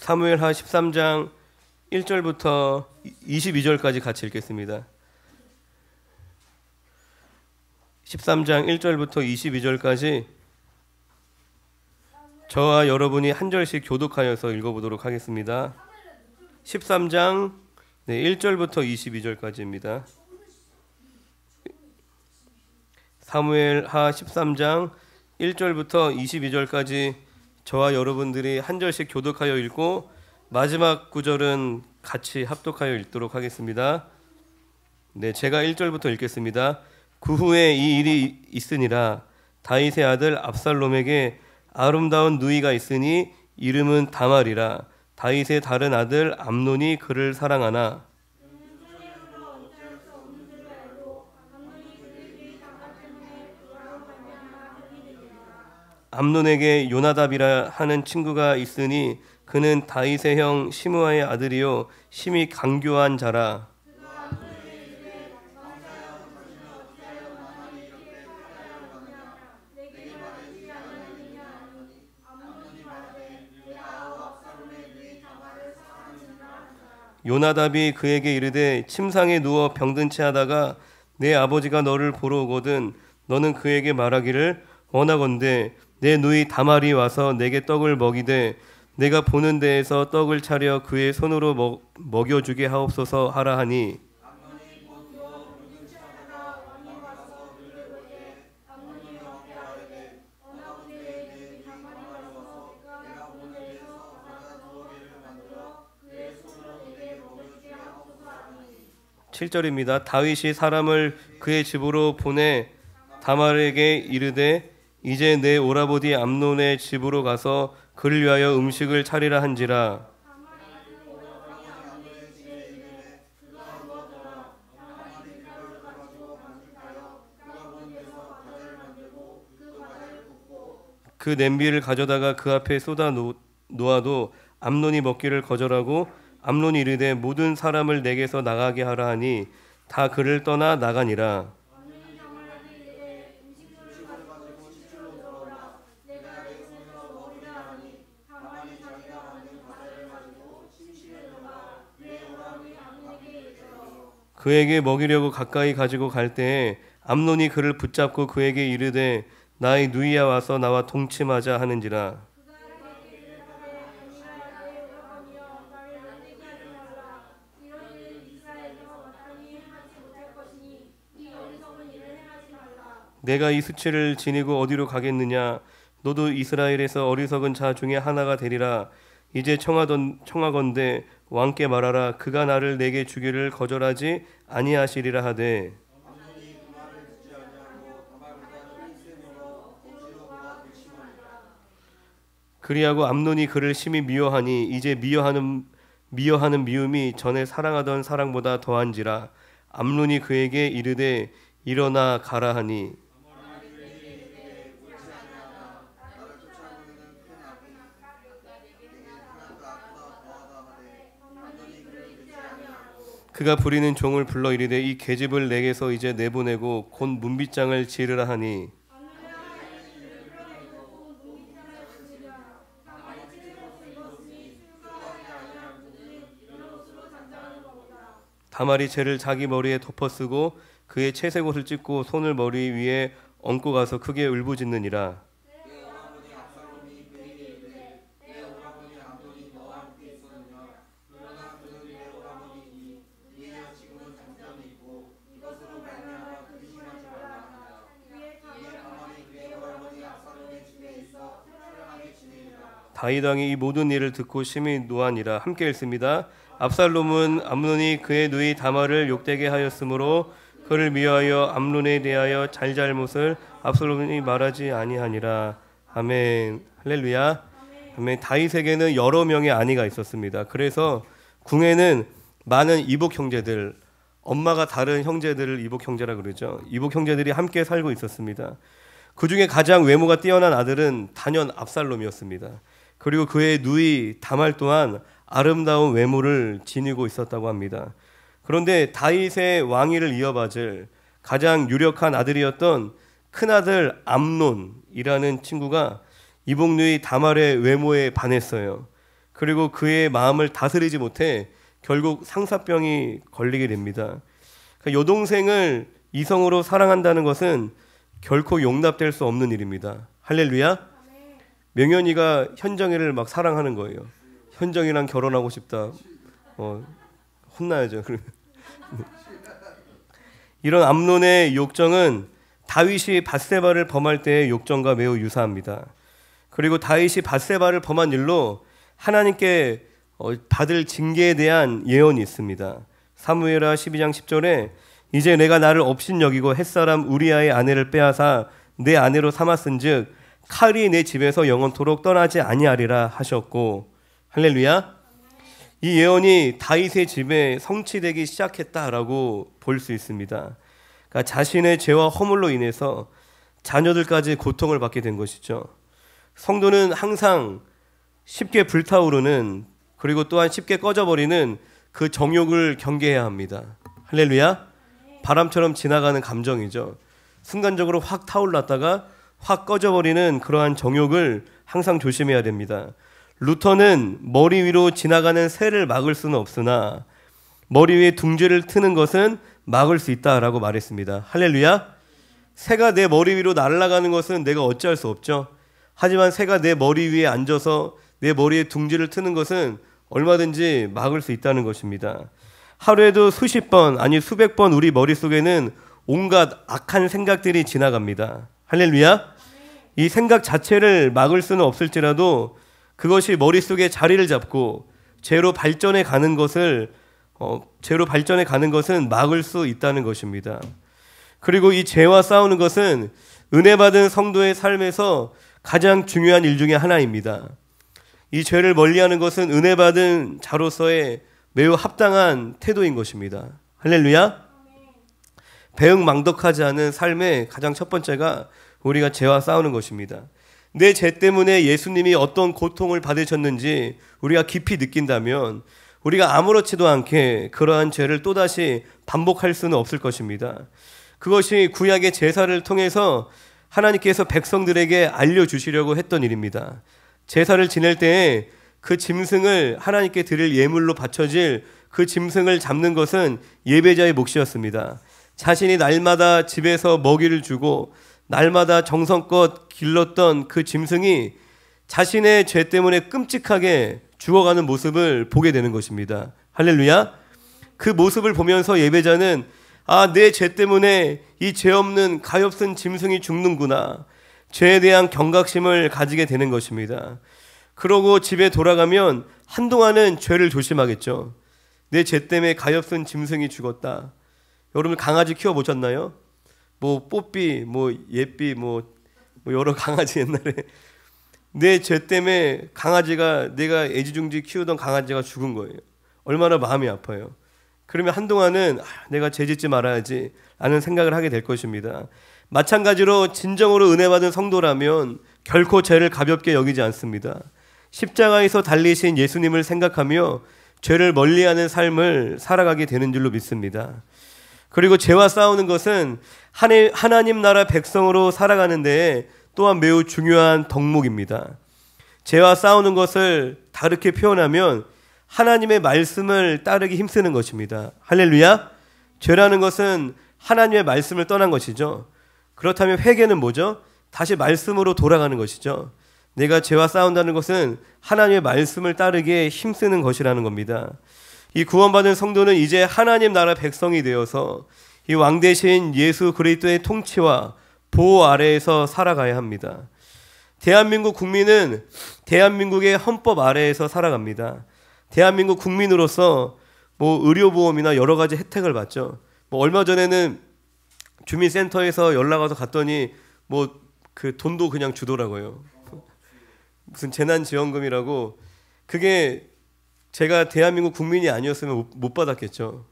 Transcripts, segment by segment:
사무엘하 13장 1절부터 22절까지 같이 읽겠습니다. 13장 1절부터 22절까지 저와 여러분이 한 절씩 교독하여서 읽어보도록 하겠습니다. 13장 1절부터 22절까지입니다. 사무엘하 13장 1절부터 22절까지 저와 여러분들이 한 절씩 교독하여 읽고 마지막 구절은 같이 합독하여 읽도록 하겠습니다. 제가 1절부터 읽겠습니다. 그 후에 이 일이 있으니라. 다윗의 아들 압살롬에게 아름다운 누이가 있으니 이름은 다말이라. 다윗의 다른 아들 암논이 그를 사랑하나 암논에게 요나답이라 하는 친구가 있으니 그는 다윗의 형 시므아의 아들이요 심히 강교한 자라. 요나답이 그에게 이르되 침상에 누워 병든 채 하다가 내 아버지가 너를 보러 오거든 너는 그에게 말하기를 원하건대 내 누이 다말이 와서 내게 떡을 먹이되 내가 보는 데에서 떡을 차려 그의 손으로 먹여주게 하옵소서 하라 하니 (7절입니다) 다윗이 사람을 그의 집으로 보내 다말에게 이르되 이제 내 오라버니 암논의 집으로 가서 그를 위하여 음식을 차리라 한지라. 그 냄비를 가져다가 그 앞에 쏟아 놓아도 암논이 먹기를 거절하고 암논이 이르되 모든 사람을 내게서 나가게 하라 하니 다 그를 떠나 나가니라. 그에게 먹이려고 가까이 가지고 갈 때에 암논이 그를 붙잡고 그에게 이르되 나의 누이야 와서 나와 동침하자 하는지라. 내가 이 수치를 지니고 어디로 가겠느냐. 너도 이스라엘에서 어리석은 자 중에 하나가 되리라. 이제 청하건대 왕께 말하라. 그가 나를 내게 주기를 거절하지 아니하시리라 하되 그리하고 암논이 그를 심히 미워하니 이제 미워하는 미움이 전에 사랑하던 사랑보다 더한지라. 암논이 그에게 이르되 일어나 가라 하니 그가 부리는 종을 불러 이르되 이 계집을 내게서 이제 내보내고 곧 문빗장을 지르라 하니 다말이 채를 자기 머리에 덮어쓰고 그의 채색 옷을 찢고 손을 머리 위에 얹고 가서 크게 울부짖느니라. 다윗 왕이 이 모든 일을 듣고 심히 노하니라. 함께 읽습니다. 압살롬은 암논이 그의 누이 다말을 욕되게 하였으므로 그를 미워하여 암논에 대하여 잘잘못을 압살롬이 말하지 아니하니라. 아멘. 할렐루야. 아멘. 다윗에게는 여러 명의 아내가 있었습니다. 그래서 궁에는 많은 이복 형제들, 엄마가 다른 형제들을 이복 형제라 그러죠. 이복 형제들이 함께 살고 있었습니다. 그 중에 가장 외모가 뛰어난 아들은 단연 압살롬이었습니다. 그리고 그의 누이 다말 또한 아름다운 외모를 지니고 있었다고 합니다. 그런데 다윗의 왕위를 이어받을 가장 유력한 아들이었던 큰아들 암논이라는 친구가 이복누이 다말의 외모에 반했어요. 그리고 그의 마음을 다스리지 못해 결국 상사병이 걸리게 됩니다. 그러니까 여동생을 이성으로 사랑한다는 것은 결코 용납될 수 없는 일입니다. 할렐루야. 명현이가 현정이를 막 사랑하는 거예요. 현정이랑 결혼하고 싶다. 혼나야죠. 이런 암논의 욕정은 다윗이 밧세바를 범할 때의 욕정과 매우 유사합니다. 그리고 다윗이 밧세바를 범한 일로 하나님께 받을 징계에 대한 예언이 있습니다. 사무엘하 12장 10절에 이제 내가 나를 업신여기고 햇사람 우리아의 아내를 빼앗아 내 아내로 삼았은즉 칼이 내 집에서 영원토록 떠나지 아니하리라 하셨고, 할렐루야. 이 예언이 다윗의 집에 성취되기 시작했다라고 볼 수 있습니다. 그러니까 자신의 죄와 허물로 인해서 자녀들까지 고통을 받게 된 것이죠. 성도는 항상 쉽게 불타오르는, 그리고 또한 쉽게 꺼져버리는 그 정욕을 경계해야 합니다. 할렐루야. 바람처럼 지나가는 감정이죠. 순간적으로 확 타올랐다가 확 꺼져버리는 그러한 정욕을 항상 조심해야 됩니다. 루터는 머리 위로 지나가는 새를 막을 수는 없으나 머리 위에 둥지를 트는 것은 막을 수 있다라고 말했습니다. 할렐루야. 새가 내 머리 위로 날아가는 것은 내가 어찌할 수 없죠. 하지만 새가 내 머리 위에 앉아서 내 머리에 둥지를 트는 것은 얼마든지 막을 수 있다는 것입니다. 하루에도 수십 번, 아니 수백 번 우리 머릿속에는 온갖 악한 생각들이 지나갑니다. 할렐루야. 이 생각 자체를 막을 수는 없을지라도 그것이 머릿속에 자리를 잡고 죄로 발전해 가는 것은 막을 수 있다는 것입니다. 그리고 이 죄와 싸우는 것은 은혜 받은 성도의 삶에서 가장 중요한 일 중에 하나입니다. 이 죄를 멀리하는 것은 은혜 받은 자로서의 매우 합당한 태도인 것입니다. 할렐루야. 배응망덕하지 않은 삶의 가장 첫 번째가 우리가 죄와 싸우는 것입니다. 내 죄 때문에 예수님이 어떤 고통을 받으셨는지 우리가 깊이 느낀다면 우리가 아무렇지도 않게 그러한 죄를 또다시 반복할 수는 없을 것입니다. 그것이 구약의 제사를 통해서 하나님께서 백성들에게 알려주시려고 했던 일입니다. 제사를 지낼 때에 그 짐승을 하나님께 드릴 예물로 바쳐질 그 짐승을 잡는 것은 예배자의 몫이었습니다. 자신이 날마다 집에서 먹이를 주고 날마다 정성껏 길렀던 그 짐승이 자신의 죄 때문에 끔찍하게 죽어가는 모습을 보게 되는 것입니다. 할렐루야. 그 모습을 보면서 예배자는 내 죄 때문에 이 죄 없는 가엾은 짐승이 죽는구나. 죄에 대한 경각심을 가지게 되는 것입니다. 그러고 집에 돌아가면 한동안은 죄를 조심하겠죠. 내 죄 때문에 가엾은 짐승이 죽었다. 여러분 강아지 키워보셨나요? 뽀삐, 예삐, 여러 강아지 옛날에 내 죄 때문에 내가 애지중지 키우던 강아지가 죽은 거예요. 얼마나 마음이 아파요. 그러면 한동안은 내가 죄 짓지 말아야지 라는 생각을 하게 될 것입니다. 마찬가지로 진정으로 은혜 받은 성도라면 결코 죄를 가볍게 여기지 않습니다. 십자가에서 달리신 예수님을 생각하며 죄를 멀리하는 삶을 살아가게 되는 줄로 믿습니다. 그리고 죄와 싸우는 것은 하나님 나라 백성으로 살아가는 데에 또한 매우 중요한 덕목입니다. 죄와 싸우는 것을 다르게 표현하면 하나님의 말씀을 따르기 힘쓰는 것입니다. 할렐루야. 죄라는 것은 하나님의 말씀을 떠난 것이죠. 그렇다면 회개는 뭐죠? 다시 말씀으로 돌아가는 것이죠. 내가 죄와 싸운다는 것은 하나님의 말씀을 따르기에 힘쓰는 것이라는 겁니다. 이 구원받은 성도는 이제 하나님 나라 백성이 되어서 이 왕 대신 예수 그리스도의 통치와 보호 아래에서 살아가야 합니다. 대한민국 국민은 대한민국의 헌법 아래에서 살아갑니다. 대한민국 국민으로서 의료보험이나 여러 가지 혜택을 받죠. 얼마 전에는 주민센터에서 연락 와서 갔더니 그 돈도 그냥 주더라고요. 무슨 재난지원금이라고. 그게 제가 대한민국 국민이 아니었으면 못 받았겠죠.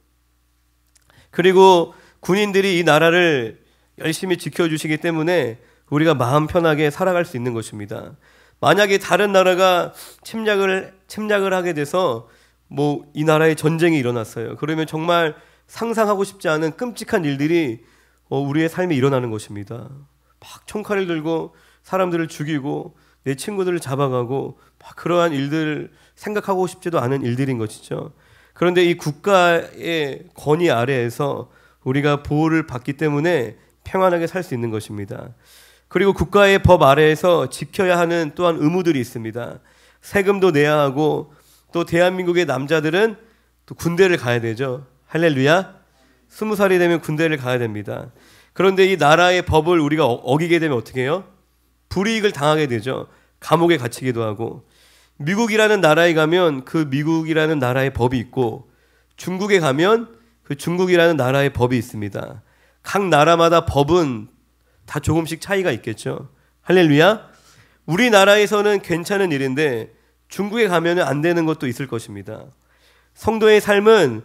그리고 군인들이 이 나라를 열심히 지켜주시기 때문에 우리가 마음 편하게 살아갈 수 있는 것입니다. 만약에 다른 나라가 침략을 하게 돼서 이 나라에 전쟁이 일어났어요. 그러면 정말 상상하고 싶지 않은 끔찍한 일들이 우리의 삶에 일어나는 것입니다. 막 총칼을 들고 사람들을 죽이고 내 친구들을 잡아가고 막 그러한 일들 생각하고 싶지도 않은 일들인 것이죠. 그런데 이 국가의 권위 아래에서 우리가 보호를 받기 때문에 평안하게 살 수 있는 것입니다. 그리고 국가의 법 아래에서 지켜야 하는 또한 의무들이 있습니다. 세금도 내야 하고 또 대한민국의 남자들은 또 군대를 가야 되죠. 할렐루야. 20살이 되면 군대를 가야 됩니다. 그런데 이 나라의 법을 우리가 어기게 되면 어떻게 해요? 불이익을 당하게 되죠. 감옥에 갇히기도 하고. 미국이라는 나라에 가면 그 미국이라는 나라의 법이 있고, 중국에 가면 그 중국이라는 나라의 법이 있습니다. 각 나라마다 법은 다 조금씩 차이가 있겠죠. 할렐루야. 우리나라에서는 괜찮은 일인데 중국에 가면 안 되는 것도 있을 것입니다. 성도의 삶은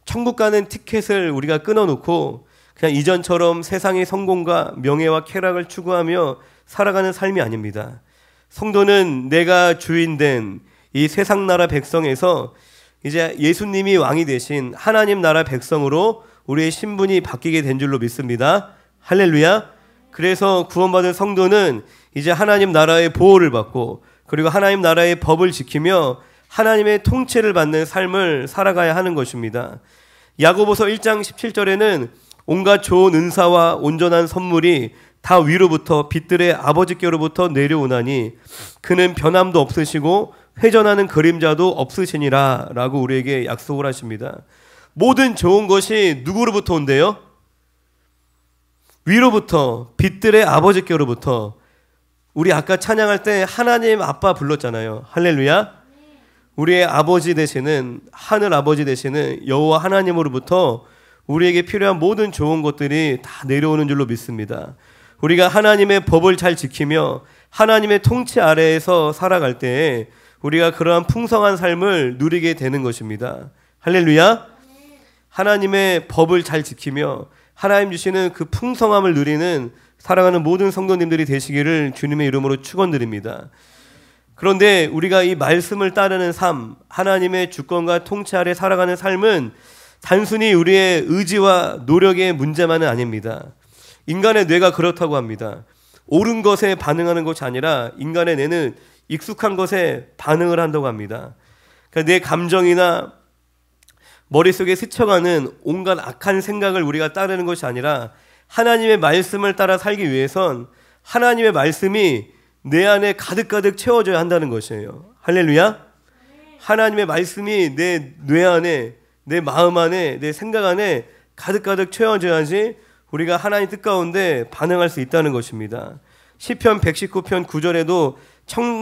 천국 가는 티켓을 우리가 끊어놓고 그냥 이전처럼 세상의 성공과 명예와 쾌락을 추구하며 살아가는 삶이 아닙니다. 성도는 내가 주인된 이 세상 나라 백성에서 이제 예수님이 왕이 되신 하나님 나라 백성으로 우리의 신분이 바뀌게 된 줄로 믿습니다. 할렐루야. 그래서 구원받은 성도는 이제 하나님 나라의 보호를 받고 그리고 하나님 나라의 법을 지키며 하나님의 통치를 받는 삶을 살아가야 하는 것입니다. 야고보서 1장 17절에는 온갖 좋은 은사와 온전한 선물이 다 위로부터 빛들의 아버지께로부터 내려오나니 그는 변함도 없으시고 회전하는 그림자도 없으시니라 라고 우리에게 약속을 하십니다. 모든 좋은 것이 누구로부터 온대요? 위로부터, 빛들의 아버지께로부터. 우리 아까 찬양할 때 하나님 아빠 불렀잖아요. 할렐루야. 우리의 아버지 되시는, 하늘 아버지 되시는 여호와 하나님으로부터 우리에게 필요한 모든 좋은 것들이 다 내려오는 줄로 믿습니다. 우리가 하나님의 법을 잘 지키며 하나님의 통치 아래에서 살아갈 때 우리가 그러한 풍성한 삶을 누리게 되는 것입니다. 할렐루야. 하나님의 법을 잘 지키며 하나님 주시는 그 풍성함을 누리는 살아가는 모든 성도님들이 되시기를 주님의 이름으로 축원드립니다. 그런데 우리가 이 말씀을 따르는 삶, 하나님의 주권과 통치 아래 살아가는 삶은 단순히 우리의 의지와 노력의 문제만은 아닙니다. 인간의 뇌가 그렇다고 합니다. 옳은 것에 반응하는 것이 아니라 인간의 뇌는 익숙한 것에 반응을 한다고 합니다. 그러니까 내 감정이나 머릿속에 스쳐가는 온갖 악한 생각을 우리가 따르는 것이 아니라 하나님의 말씀을 따라 살기 위해선 하나님의 말씀이 내 안에 가득가득 채워져야 한다는 것이에요. 할렐루야. 하나님의 말씀이 내 뇌 안에, 내 마음 안에, 내 생각 안에 가득가득 채워져야지 우리가 하나님 뜻 가운데 반응할 수 있다는 것입니다. 시편 119편 9절에도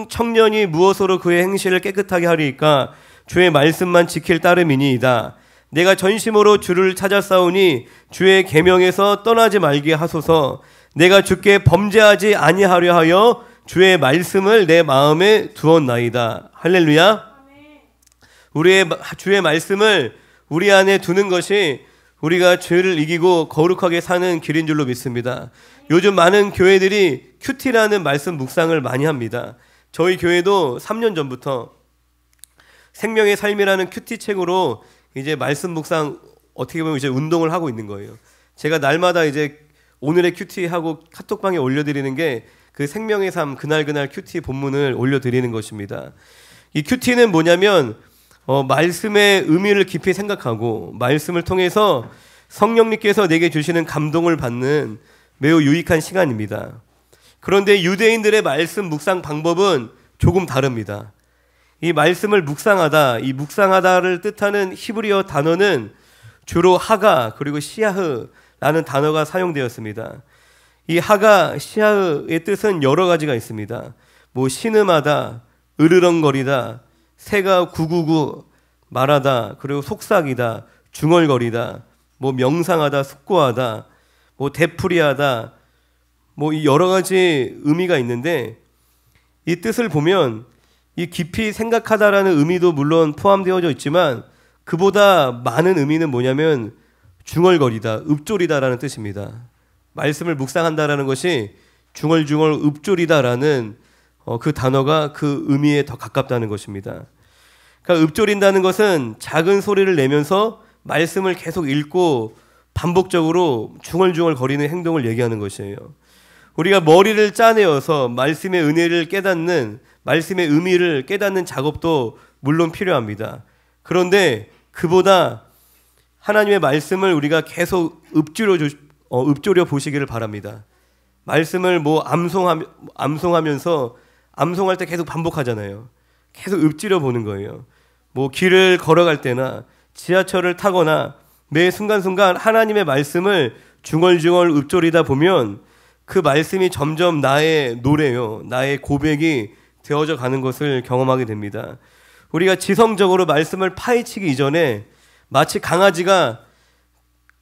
청년이 무엇으로 그의 행실을 깨끗하게 하리이까 주의 말씀만 지킬 따름이니이다. 내가 전심으로 주를 찾았사오니 주의 계명에서 떠나지 말게 하소서. 내가 주께 범죄하지 아니하려 하여 주의 말씀을 내 마음에 두었나이다. 할렐루야. 주의 말씀을 우리 안에 두는 것이 우리가 죄를 이기고 거룩하게 사는 길인 줄로 믿습니다. 요즘 많은 교회들이 큐티라는 말씀 묵상을 많이 합니다. 저희 교회도 3년 전부터 생명의 삶이라는 큐티 책으로 이제 말씀 묵상 어떻게 보면 이제 운동을 하고 있는 거예요. 제가 날마다 이제 오늘의 큐티 하고 카톡방에 올려드리는 게 그 생명의 삶 그날 큐티 본문을 올려드리는 것입니다. 이 큐티는 뭐냐면 말씀의 의미를 깊이 생각하고 말씀을 통해서 성령님께서 내게 주시는 감동을 받는 매우 유익한 시간입니다. 그런데 유대인들의 말씀 묵상 방법은 조금 다릅니다. 이 말씀을 묵상하다, 이 묵상하다를 뜻하는 히브리어 단어는 주로 하가 그리고 시야흐라는 단어가 사용되었습니다. 이 하가, 시야흐의 뜻은 여러 가지가 있습니다. 뭐 신음하다, 으르렁거리다, 새가 구구구 말하다, 그리고 속삭이다, 중얼거리다, 뭐 명상하다, 숙고하다, 뭐 되풀이하다, 뭐 이 여러 가지 의미가 있는데 이 뜻을 보면 이 깊이 생각하다라는 의미도 물론 포함되어져 있지만 그보다 많은 의미는 뭐냐면 중얼거리다, 읊조리다라는 뜻입니다. 말씀을 묵상한다라는 것이 중얼중얼 읊조리다라는 그 단어가 그 의미에 더 가깝다는 것입니다. 그러니까 읊조린다는 것은 작은 소리를 내면서 말씀을 계속 읽고 반복적으로 중얼중얼 거리는 행동을 얘기하는 것이에요. 우리가 머리를 짜내어서 말씀의 은혜를 깨닫는, 말씀의 의미를 깨닫는 작업도 물론 필요합니다. 그런데 그보다 하나님의 말씀을 우리가 계속 읊조려 보시기를 바랍니다. 말씀을 뭐 암송하면서 암송할 때 계속 반복하잖아요. 계속 읊조려 보는 거예요. 뭐 길을 걸어갈 때나 지하철을 타거나 매 순간순간 하나님의 말씀을 중얼중얼 읊조리다 보면 그 말씀이 점점 나의 노래요, 나의 고백이 되어져 가는 것을 경험하게 됩니다. 우리가 지성적으로 말씀을 파헤치기 이전에 마치 강아지가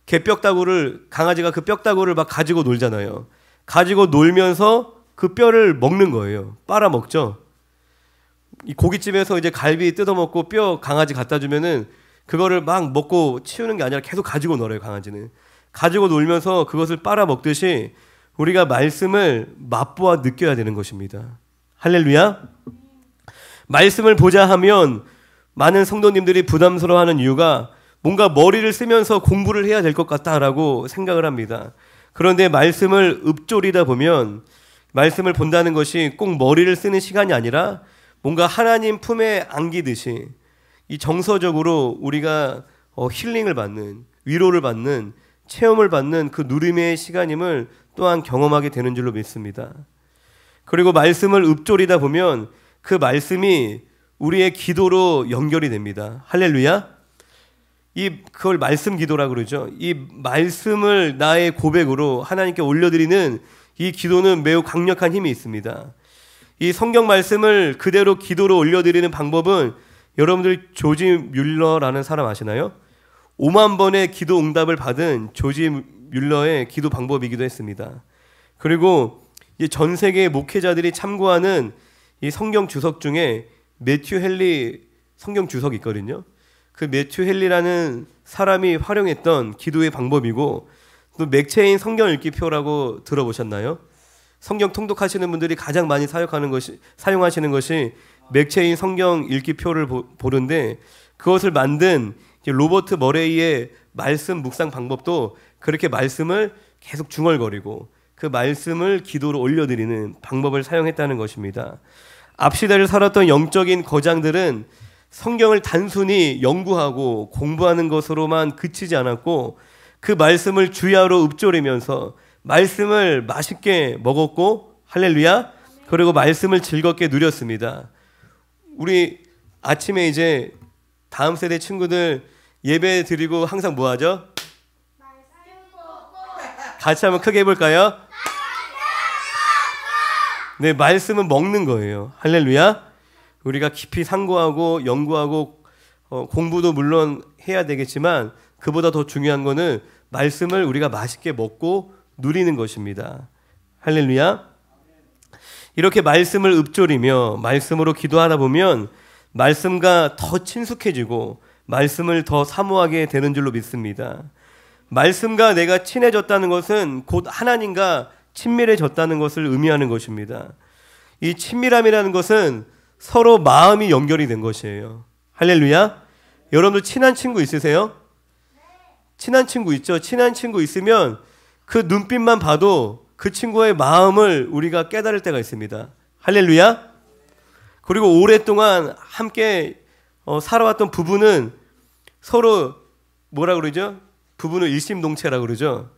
그 뼈다구를 막 가지고 놀잖아요. 가지고 놀면서 그 뼈를 먹는 거예요. 빨아먹죠. 이 고깃집에서 이제 갈비 뜯어먹고 뼈 강아지 갖다 주면은 그거를 막 먹고 치우는 게 아니라 계속 가지고 놀아요. 강아지는 가지고 놀면서 그것을 빨아먹듯이 우리가 말씀을 맛보아 느껴야 되는 것입니다. 할렐루야. 말씀을 보자 하면 많은 성도님들이 부담스러워하는 이유가 뭔가 머리를 쓰면서 공부를 해야 될 것 같다라고 생각을 합니다. 그런데 말씀을 읊조리다 보면, 말씀을 본다는 것이 꼭 머리를 쓰는 시간이 아니라 뭔가 하나님 품에 안기듯이 이 정서적으로 우리가 힐링을 받는, 위로를 받는, 체험을 받는 그 누림의 시간임을 또한 경험하게 되는 줄로 믿습니다. 그리고 말씀을 읊조리다 보면 그 말씀이 우리의 기도로 연결이 됩니다. 할렐루야. 그걸 말씀 기도라고 그러죠. 이 말씀을 나의 고백으로 하나님께 올려드리는 이 기도는 매우 강력한 힘이 있습니다. 이 성경 말씀을 그대로 기도로 올려드리는 방법은 여러분들 조지 뮬러라는 사람 아시나요? 5만 번의 기도 응답을 받은 조지 뮬러의 기도 방법이기도 했습니다. 그리고 전 세계 목회자들이 참고하는 이 성경 주석 중에 매튜 헨리 성경 주석이 있거든요. 그 매튜 헨리라는 사람이 활용했던 기도의 방법이고, 또 맥체인 성경 읽기표라고 들어보셨나요? 성경 통독하시는 분들이 가장 많이 사용하시는 것이 맥체인 성경 읽기표를 보는데, 그것을 만든 로버트 머레이의 말씀 묵상 방법도 그렇게 말씀을 계속 중얼거리고 그 말씀을 기도로 올려드리는 방법을 사용했다는 것입니다. 앞시대를 살았던 영적인 거장들은 성경을 단순히 연구하고 공부하는 것으로만 그치지 않았고 그 말씀을 주야로 읊조리면서 말씀을 맛있게 먹었고, 할렐루야, 그리고 말씀을 즐겁게 누렸습니다. 우리 아침에 이제 다음 세대 친구들 예배 드리고 항상 뭐 하죠? 같이 한번 크게 해볼까요? 네, 말씀은 먹는 거예요. 할렐루야. 우리가 깊이 상고하고 연구하고 공부도 물론 해야 되겠지만 그보다 더 중요한 거는 말씀을 우리가 맛있게 먹고 누리는 것입니다. 할렐루야. 이렇게 말씀을 읊조리며 말씀으로 기도하다 보면 말씀과 더 친숙해지고 말씀을 더 사모하게 되는 줄로 믿습니다. 말씀과 내가 친해졌다는 것은 곧 하나님과 친밀해졌다는 것을 의미하는 것입니다. 이 친밀함이라는 것은 서로 마음이 연결이 된 것이에요. 할렐루야. 여러분들 친한 친구 있으세요? 친한 친구 있죠? 친한 친구 있으면 그 눈빛만 봐도 그 친구의 마음을 우리가 깨달을 때가 있습니다. 할렐루야. 그리고 오랫동안 함께 살아왔던 부부는 서로 뭐라 그러죠? 부부는 일심동체라고 그러죠.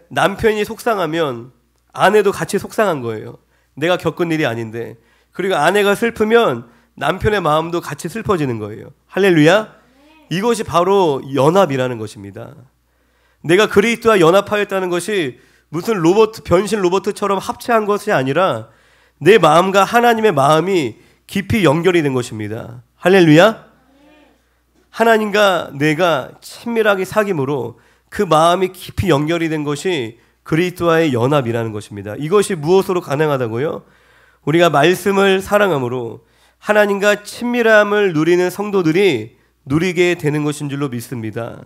남편이 속상하면 아내도 같이 속상한 거예요. 내가 겪은 일이 아닌데. 그리고 아내가 슬프면 남편의 마음도 같이 슬퍼지는 거예요. 할렐루야. 이것이 바로 연합이라는 것입니다. 내가 그리스도와 연합하였다는 것이 무슨 변신 로봇처럼 합체한 것이 아니라 내 마음과 하나님의 마음이 깊이 연결이 된 것입니다. 할렐루야. 하나님과 내가 친밀하게 사귐으로 그 마음이 깊이 연결이 된 것이 그리스도와의 연합이라는 것입니다. 이것이 무엇으로 가능하다고요? 우리가 말씀을 사랑함으로 하나님과 친밀함을 누리는 성도들이 누리게 되는 것인 줄로 믿습니다.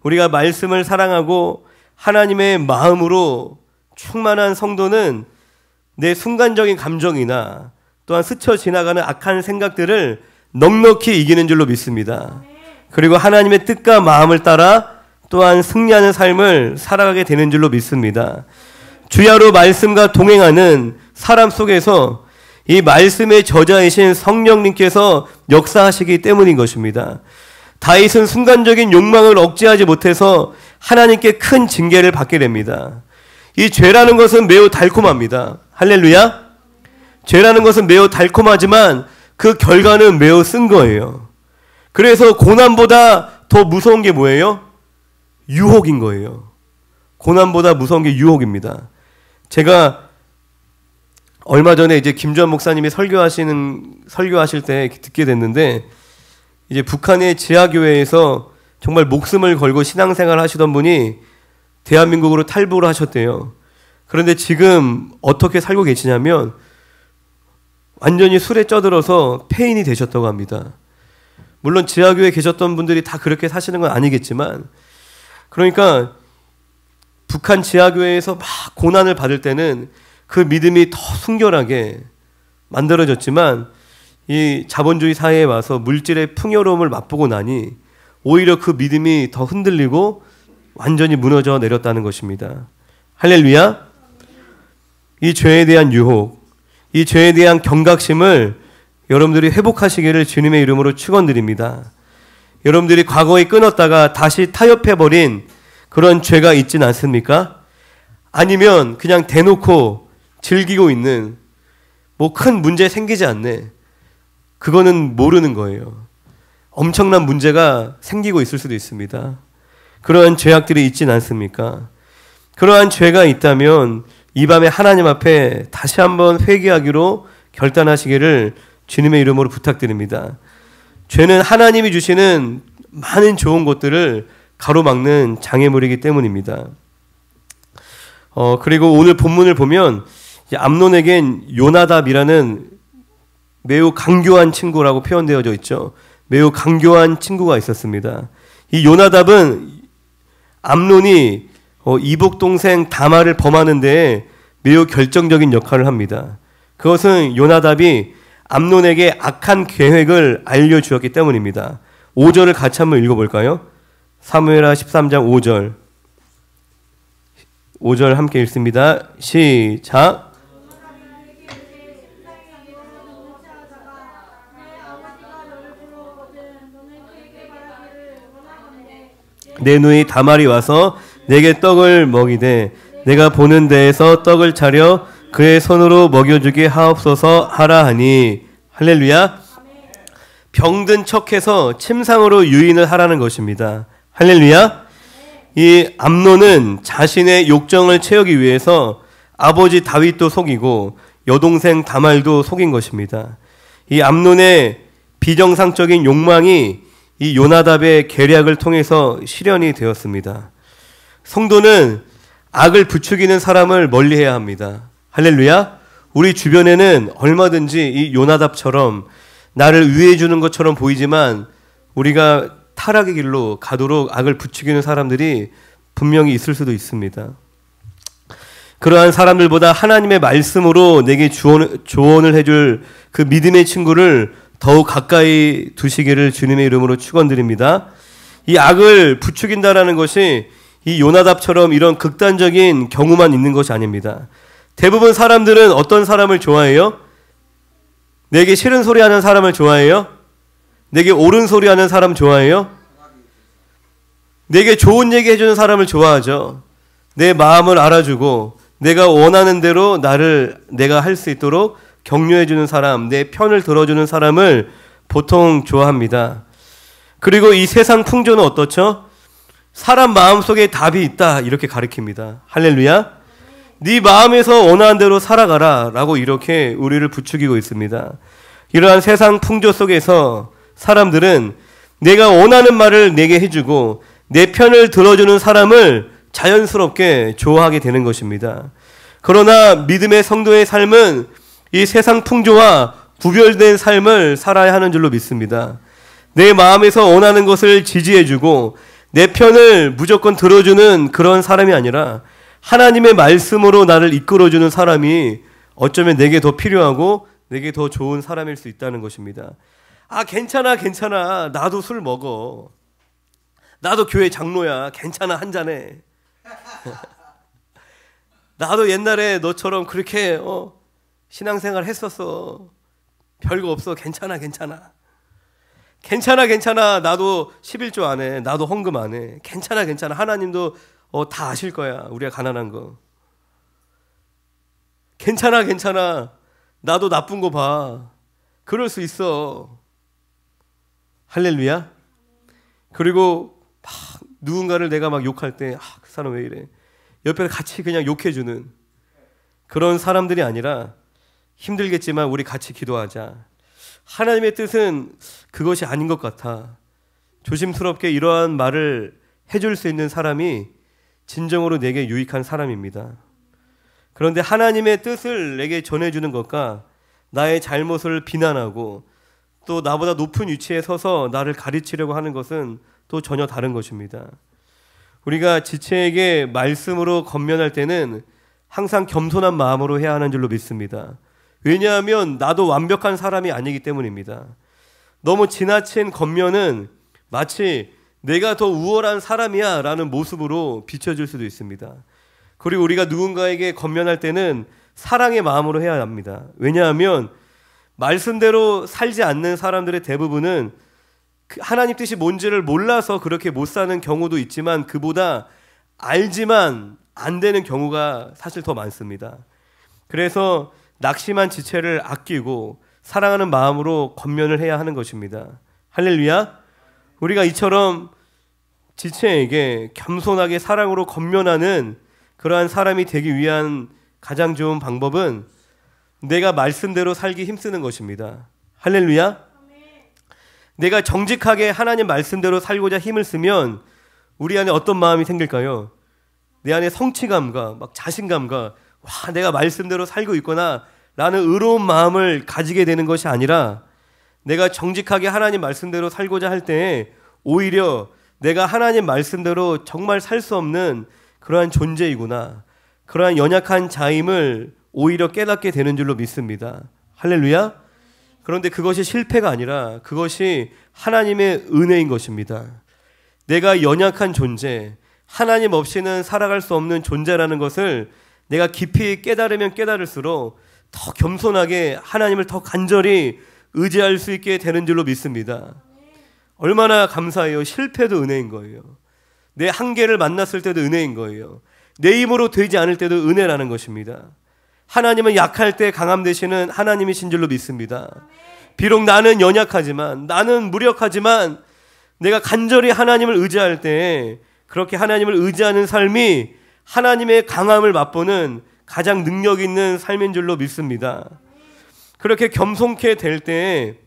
우리가 말씀을 사랑하고 하나님의 마음으로 충만한 성도는 내 순간적인 감정이나 또한 스쳐 지나가는 악한 생각들을 넉넉히 이기는 줄로 믿습니다. 그리고 하나님의 뜻과 마음을 따라 또한 승리하는 삶을 살아가게 되는 줄로 믿습니다. 주야로 말씀과 동행하는 사람 속에서 이 말씀의 저자이신 성령님께서 역사하시기 때문인 것입니다. 다윗은 순간적인 욕망을 억제하지 못해서 하나님께 큰 징계를 받게 됩니다. 이 죄라는 것은 매우 달콤합니다. 할렐루야. 죄라는 것은 매우 달콤하지만 그 결과는 매우 쓴 거예요. 그래서 고난보다 더 무서운 게 뭐예요? 유혹인 거예요. 고난보다 무서운 게 유혹입니다. 제가 얼마 전에 이제 김주환 목사님이 설교하실 때 듣게 됐는데, 이제 북한의 지하교회에서 정말 목숨을 걸고 신앙생활 하시던 분이 대한민국으로 탈북을 하셨대요. 그런데 지금 어떻게 살고 계시냐면 완전히 술에 쪄들어서 폐인이 되셨다고 합니다. 물론 지하교회에 계셨던 분들이 다 그렇게 사시는 건 아니겠지만, 그러니까 북한 지하교회에서 막 고난을 받을 때는 그 믿음이 더 순결하게 만들어졌지만, 이 자본주의 사회에 와서 물질의 풍요로움을 맛보고 나니 오히려 그 믿음이 더 흔들리고 완전히 무너져 내렸다는 것입니다. 할렐루야. 이 죄에 대한 유혹, 이 죄에 대한 경각심을 여러분들이 회복하시기를 주님의 이름으로 축원드립니다. 여러분들이 과거에 끊었다가 다시 타협해버린 그런 죄가 있진 않습니까? 아니면 그냥 대놓고 즐기고 있는, 뭐 큰 문제 생기지 않네, 그거는 모르는 거예요. 엄청난 문제가 생기고 있을 수도 있습니다. 그러한 죄악들이 있진 않습니까? 그러한 죄가 있다면 이 밤에 하나님 앞에 다시 한번 회개하기로 결단하시기를 주님의 이름으로 부탁드립니다. 죄는 하나님이 주시는 많은 좋은 것들을 가로막는 장애물이기 때문입니다. 그리고 오늘 본문을 보면 암논에겐 요나답이라는 매우 강교한 친구라고 표현되어져 있죠. 매우 강교한 친구가 있었습니다. 이 요나답은 암논이 이복 동생 다말을 범하는 데에 매우 결정적인 역할을 합니다. 그것은 요나답이 암논에게 악한 계획을 알려주었기 때문입니다. 5절을 같이 한번 읽어볼까요? 사무엘하 13장 5절. 5절 함께 읽습니다. 시작. 내 누이 다말이 와서 내게 떡을 먹이되 내가 보는 데에서 떡을 차려 그의 손으로 먹여주게 하옵소서 하라 하니. 할렐루야. 병든 척해서 침상으로 유인을 하라는 것입니다. 할렐루야. 이 암논은 자신의 욕정을 채우기 위해서 아버지 다윗도 속이고 여동생 다말도 속인 것입니다. 이 암논의 비정상적인 욕망이 이 요나답의 계략을 통해서 실현이 되었습니다. 성도는 악을 부추기는 사람을 멀리해야 합니다. 할렐루야. 우리 주변에는 얼마든지 이 요나답처럼 나를 위해 주는 것처럼 보이지만 우리가 타락의 길로 가도록 악을 부추기는 사람들이 분명히 있을 수도 있습니다. 그러한 사람들보다 하나님의 말씀으로 내게 조언을 해줄 그 믿음의 친구를 더욱 가까이 두시기를 주님의 이름으로 축원드립니다. 이 악을 부추긴다라는 것이 이 요나답처럼 이런 극단적인 경우만 있는 것이 아닙니다. 대부분 사람들은 어떤 사람을 좋아해요? 내게 싫은 소리 하는 사람을 좋아해요? 내게 옳은 소리 하는 사람 좋아해요? 내게 좋은 얘기 해주는 사람을 좋아하죠. 내 마음을 알아주고 내가 원하는 대로 내가 할 수 있도록 격려해주는 사람, 내 편을 들어주는 사람을 보통 좋아합니다. 그리고 이 세상 풍조는 어떻죠? 사람 마음속에 답이 있다 이렇게 가르칩니다. 할렐루야. 네 마음에서 원하는 대로 살아가라 라고 이렇게 우리를 부추기고 있습니다. 이러한 세상 풍조 속에서 사람들은 내가 원하는 말을 내게 해주고 내 편을 들어주는 사람을 자연스럽게 좋아하게 되는 것입니다. 그러나 믿음의 성도의 삶은 이 세상 풍조와 구별된 삶을 살아야 하는 줄로 믿습니다. 내 마음에서 원하는 것을 지지해주고 내 편을 무조건 들어주는 그런 사람이 아니라 하나님의 말씀으로 나를 이끌어주는 사람이 어쩌면 내게 더 필요하고 내게 더 좋은 사람일 수 있다는 것입니다. 아, 괜찮아. 나도 술 먹어. 나도 교회 장로야. 괜찮아, 한잔해. 나도 옛날에 너처럼 그렇게 신앙생활 했었어. 별거 없어. 괜찮아. 나도 11조 안 해. 나도 헌금 안 해. 괜찮아. 하나님도 다 아실 거야. 우리가 가난한 거. 괜찮아. 나도 나쁜 거 봐. 그럴 수 있어. 할렐루야. 그리고 막 누군가를 내가 막 욕할 때 그 사람 왜 이래. 옆에 같이 그냥 욕해주는 그런 사람들이 아니라 힘들겠지만 우리 같이 기도하자. 하나님의 뜻은 그것이 아닌 것 같아. 조심스럽게 이러한 말을 해줄 수 있는 사람이 진정으로 내게 유익한 사람입니다. 그런데 하나님의 뜻을 내게 전해주는 것과 나의 잘못을 비난하고 또 나보다 높은 위치에 서서 나를 가르치려고 하는 것은 또 전혀 다른 것입니다. 우리가 지체에게 말씀으로 권면할 때는 항상 겸손한 마음으로 해야 하는 줄로 믿습니다. 왜냐하면 나도 완벽한 사람이 아니기 때문입니다. 너무 지나친 권면은 마치 내가 더 우월한 사람이야 라는 모습으로 비춰질 수도 있습니다. 그리고 우리가 누군가에게 권면할 때는 사랑의 마음으로 해야 합니다. 왜냐하면 말씀대로 살지 않는 사람들의 대부분은 하나님 뜻이 뭔지를 몰라서 그렇게 못 사는 경우도 있지만 그보다 알지만 안 되는 경우가 사실 더 많습니다. 그래서 낙심한 지체를 아끼고 사랑하는 마음으로 권면을 해야 하는 것입니다. 할렐루야. 우리가 이처럼 지체에게 겸손하게 사랑으로 권면하는 그러한 사람이 되기 위한 가장 좋은 방법은 내가 말씀대로 살기 힘쓰는 것입니다. 할렐루야. 내가 정직하게 하나님 말씀대로 살고자 힘을 쓰면 우리 안에 어떤 마음이 생길까요? 내 안에 성취감과 막 자신감과 와, 내가 말씀대로 살고 있구나 라는 의로운 마음을 가지게 되는 것이 아니라 내가 정직하게 하나님 말씀대로 살고자 할 때 오히려 내가 하나님 말씀대로 정말 살 수 없는 그러한 존재이구나, 그러한 연약한 자임을 오히려 깨닫게 되는 줄로 믿습니다. 할렐루야. 그런데 그것이 실패가 아니라 그것이 하나님의 은혜인 것입니다. 내가 연약한 존재, 하나님 없이는 살아갈 수 없는 존재라는 것을 내가 깊이 깨달으면 깨달을수록 더 겸손하게 하나님을 더 간절히 의지할 수 있게 되는 줄로 믿습니다. 얼마나 감사해요. 실패도 은혜인 거예요. 내 한계를 만났을 때도 은혜인 거예요. 내 힘으로 되지 않을 때도 은혜라는 것입니다. 하나님은 약할 때 강함 되시는 하나님이신 줄로 믿습니다. 비록 나는 연약하지만, 나는 무력하지만 내가 간절히 하나님을 의지할 때 그렇게 하나님을 의지하는 삶이 하나님의 강함을 맛보는 가장 능력 있는 삶인 줄로 믿습니다. 그렇게 겸손케 될 때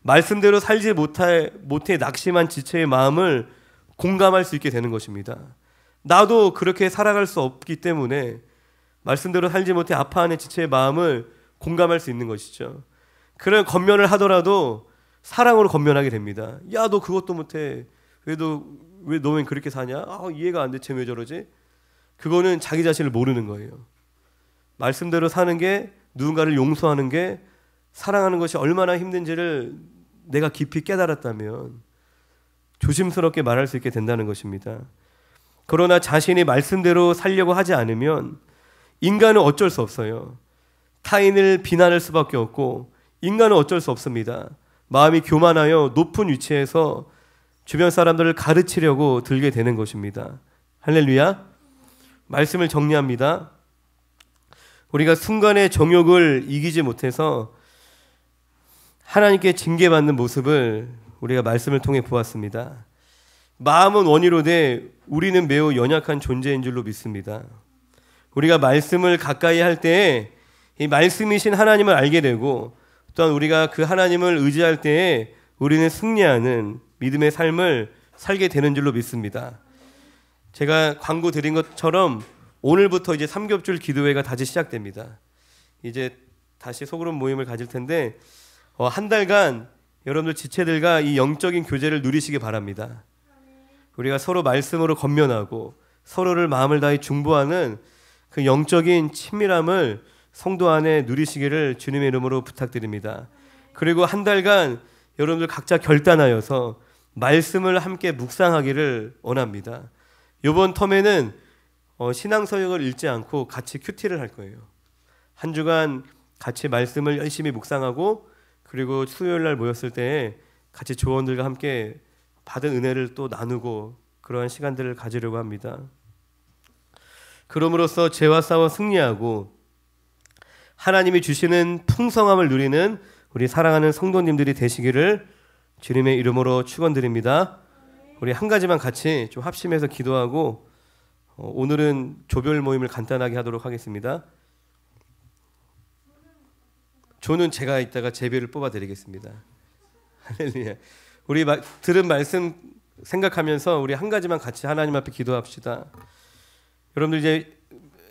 말씀대로 살지 못해 낙심한 지체의 마음을 공감할 수 있게 되는 것입니다. 나도 그렇게 살아갈 수 없기 때문에 말씀대로 살지 못해 아파하는 지체의 마음을 공감할 수 있는 것이죠. 그런 권면을 하더라도 사랑으로 권면하게 됩니다. 야, 너 그것도 못해. 왜 너는 그렇게 사냐? 이해가 안 돼. 쟤 왜 저러지? 그거는 자기 자신을 모르는 거예요. 말씀대로 사는 게, 누군가를 용서하는 게, 사랑하는 것이 얼마나 힘든지를 내가 깊이 깨달았다면 조심스럽게 말할 수 있게 된다는 것입니다. 그러나 자신이 말씀대로 살려고 하지 않으면 인간은 어쩔 수 없어요. 타인을 비난할 수밖에 없고 인간은 어쩔 수 없습니다. 마음이 교만하여 높은 위치에서 주변 사람들을 가르치려고 들게 되는 것입니다. 할렐루야. 말씀을 정리합니다. 우리가 순간의 정욕을 이기지 못해서 하나님께 징계받는 모습을 우리가 말씀을 통해 보았습니다. 마음은 원이로되 우리는 매우 연약한 존재인 줄로 믿습니다. 우리가 말씀을 가까이 할 때에 이 말씀이신 하나님을 알게 되고, 또한 우리가 그 하나님을 의지할 때에 우리는 승리하는 믿음의 삶을 살게 되는 줄로 믿습니다. 제가 광고 드린 것처럼 오늘부터 이제 삼겹줄 기도회가 다시 시작됩니다. 이제 다시 소그룹 모임을 가질 텐데 한 달간 여러분들 지체들과 이 영적인 교제를 누리시기 바랍니다. 우리가 서로 말씀으로 권면하고 서로를 마음을 다해 중보하는 그 영적인 친밀함을 성도 안에 누리시기를 주님의 이름으로 부탁드립니다. 그리고 한 달간 여러분들 각자 결단하여서 말씀을 함께 묵상하기를 원합니다. 이번 텀에는 신앙 서적을 읽지 않고 같이 큐티를 할 거예요. 한 주간 같이 말씀을 열심히 묵상하고 그리고 수요일 날 모였을 때 같이 조원들과 함께 받은 은혜를 또 나누고 그러한 시간들을 가지려고 합니다. 그럼으로써 죄와 싸워 승리하고 하나님이 주시는 풍성함을 누리는 우리 사랑하는 성도님들이 되시기를 주님의 이름으로 축원드립니다. 우리 한 가지만 같이 좀 합심해서 기도하고 오늘은 조별 모임을 간단하게 하도록 하겠습니다. 조는 제가 이따가 제비를 뽑아드리겠습니다. 할렐루야. 우리 들은 말씀 생각하면서 우리 한 가지만 같이 하나님 앞에 기도합시다. 여러분들 이제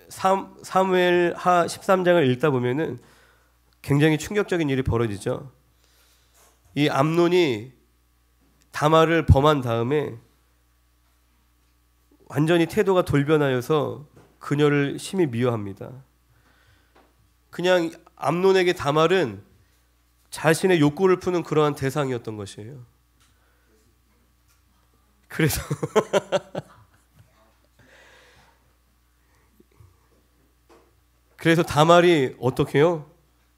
사무엘하 13장을 읽다 보면은 굉장히 충격적인 일이 벌어지죠. 이 암논이 다말을 범한 다음에 완전히 태도가 돌변하여서 그녀를 심히 미워합니다. 그냥 암논에게 다말은 자신의 욕구를 푸는 그러한 대상이었던 것이에요. 그래서 다말이 어떻게 해요?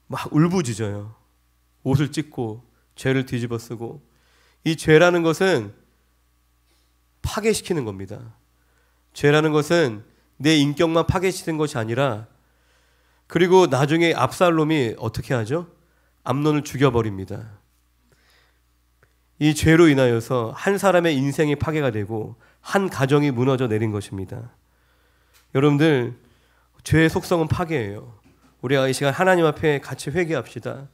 막 울부짖어요. 옷을 찢고 죄를 뒤집어 쓰고. 이 죄라는 것은 파괴시키는 겁니다. 죄라는 것은 내 인격만 파괴시키는 것이 아니라 그리고 나중에 압살롬이 어떻게 하죠? 암논을 죽여버립니다. 이 죄로 인하여서 한 사람의 인생이 파괴가 되고 한 가정이 무너져 내린 것입니다. 여러분들 죄의 속성은 파괴예요. 우리가 이 시간 하나님 앞에 같이 회개합시다.